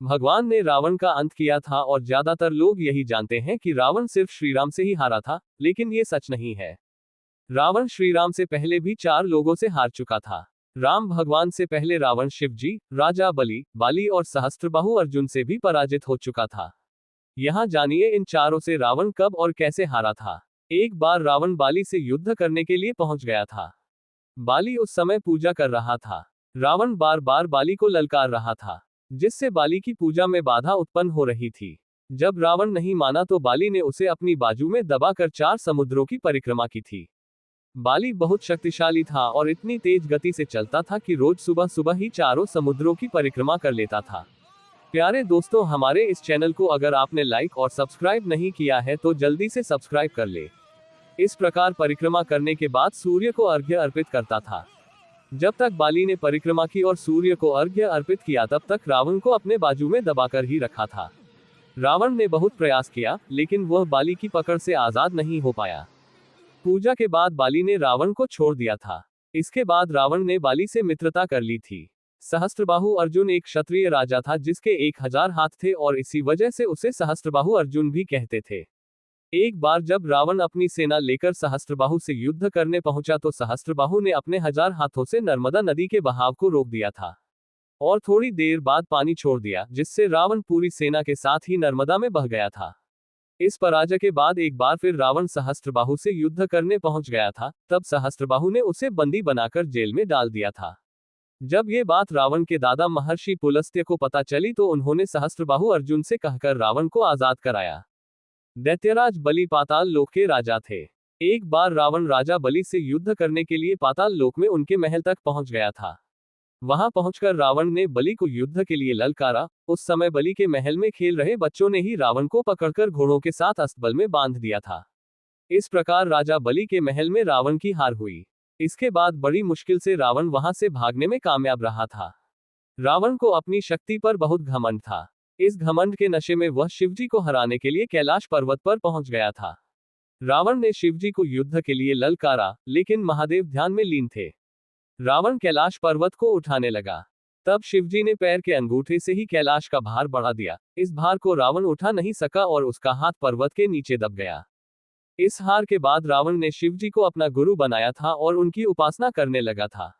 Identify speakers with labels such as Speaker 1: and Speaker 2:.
Speaker 1: भगवान ने रावण का अंत किया था और ज्यादातर लोग यही जानते हैं कि रावण सिर्फ श्रीराम से ही हारा था, लेकिन ये सच नहीं है। रावण श्रीराम से पहले भी 4 लोगों से हार चुका था। राम भगवान से पहले रावण शिवजी, राजा बलि, बाली और सहस्त्रबाहु अर्जुन से भी पराजित हो चुका था। यहाँ जानिए इन चारों से रावण कब और कैसे हारा था। एक बार रावण बाली से युद्ध करने के लिए पहुंच गया था। बाली उस समय पूजा कर रहा था। रावण बार बार बाली को ललकार रहा था, जिससे बाली की पूजा में बाधा उत्पन्न हो रही थी। जब रावण नहीं माना तो बाली ने उसे अपनी बाजू में दबाकर 4 समुद्रों की परिक्रमा की थी। बाली बहुत शक्तिशाली था और इतनी तेज गति से चलता था कि रोज सुबह सुबह ही चारों समुद्रों की परिक्रमा कर लेता था। प्यारे दोस्तों, हमारे इस चैनल को अगर आपने लाइक और सब्सक्राइब नहीं किया है तो जल्दी से सब्सक्राइब कर ले। इस प्रकार परिक्रमा करने के बाद सूर्य को अर्घ्य अर्पित करता था। जब तक बाली ने परिक्रमा की और सूर्य को अर्घ्य अर्पित किया तब तक रावण को अपने बाजू में दबाकर ही रखा था। रावण ने बहुत प्रयास किया, लेकिन वह बाली की पकड़ से आजाद नहीं हो पाया। पूजा के बाद बाली ने रावण को छोड़ दिया था। इसके बाद रावण ने बाली से मित्रता कर ली थी। सहस्त्रबाहु अर्जुन एक क्षत्रिय राजा था जिसके 1000 हाथ थे और इसी वजह से उसे सहस्त्रबाहु अर्जुन भी कहते थे। एक बार जब रावण अपनी सेना लेकर सहस्त्रबाहु से युद्ध करने पहुंचा तो सहस्त्रबाहु ने अपने 1000 हाथों से नर्मदा नदी के बहाव को रोक दिया था और थोड़ी देर बाद पानी छोड़ दिया, जिससे रावण पूरी सेना के साथ ही नर्मदा में बह गया था। इस पराजय के बाद एक बार फिर रावण सहस्त्रबाहु से युद्ध करने पहुंच गया था। तब सहस्त्रबाहु ने उसे बंदी बनाकर जेल में डाल दिया था। जब ये बात रावण के दादा महर्षि पुलस्त्य को पता चली तो उन्होंने सहस्त्रबाहु अर्जुन से कहकर रावण को आजाद कराया। दैत्यराज बलि पाताल लोक के राजा थे। एक बार रावण राजा बलि से युद्ध करने के लिए पाताल लोक में उनके महल तक पहुंच गया था। वहां पहुंचकर रावण ने बलि को युद्ध के लिए ललकारा। उस समय बलि के महल में खेल रहे बच्चों ने ही रावण को पकड़कर घोड़ों के साथ अस्तबल में बांध दिया था। इस प्रकार राजा बलि के महल में रावण की हार हुई। इसके बाद बड़ी मुश्किल से रावण वहां से भागने में कामयाब रहा था। रावण को अपनी शक्ति पर बहुत घमंड था। इस घमंड के नशे में वह शिवजी को हराने के लिए कैलाश पर्वत पर पहुंच गया था। रावण ने शिवजी को युद्ध के लिए ललकारा, लेकिन महादेव ध्यान में लीन थे। रावण कैलाश पर्वत को उठाने लगा। तब शिवजी ने पैर के अंगूठे से ही कैलाश का भार बढ़ा दिया। इस भार को रावण उठा नहीं सका और उसका हाथ पर्वत के नीचे दब गया। इस हार के बाद रावण ने शिवजी को अपना गुरु बनाया था और उनकी उपासना करने लगा था।